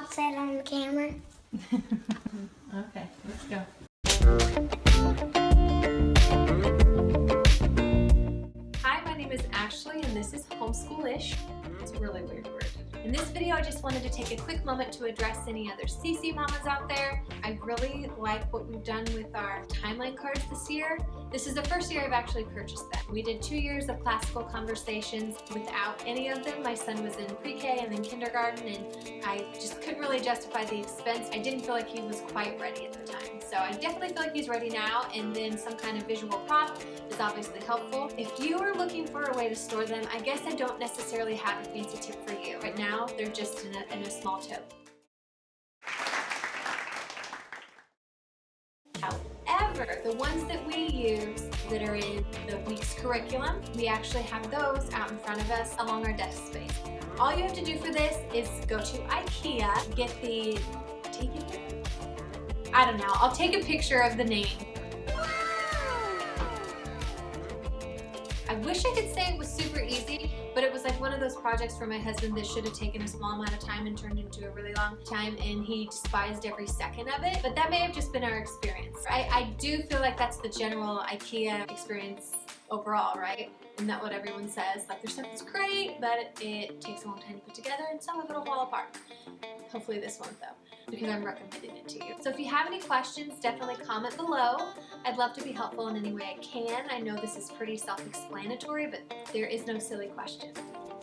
pops it on the camera. Okay, let's go. Hi, my name is Ashley and this is Homeschool-ish. It's a really weird word. In this video, I just wanted to take a quick moment to address any other CC mamas out there. I really like what we've done with our timeline cards this year. This is the first year I've actually purchased them. We did 2 years of classical conversations without any of them. My son was in pre-K and then kindergarten, and I just couldn't really justify the expense. I didn't feel like he was quite ready at the time. So I definitely feel like he's ready now, and then some kind of visual prop is obviously helpful. If you are looking for a way to store them, I guess I don't necessarily have a fancy tip for you. Right now, they're just in a small tote. However, the ones that we use that are in the week's curriculum, we actually have those out in front of us along our desk space. All you have to do for this is go to Ikea, get the, I don't know, I'll take a picture of the name. I wish I could say it was super easy, but it was like one of those projects for my husband that should have taken a small amount of time and turned into a really long time, and he despised every second of it. But that may have just been our experience. I do feel like that's the general Ikea experience overall, right? Isn't that what everyone says? Like, their stuff is great, but it takes a long time to put together, and some of it will fall apart. Hopefully this won't, though, because I'm recommending it to you. So if you have any questions, definitely comment below. I'd love to be helpful in any way I can. I know this is pretty self-explanatory, but there is no silly question.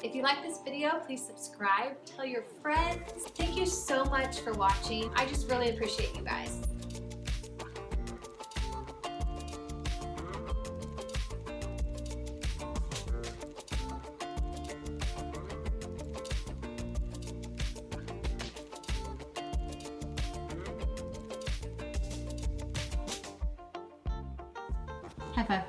If you like this video, please subscribe, tell your friends. Thank you so much for watching. I just really appreciate you guys. High five.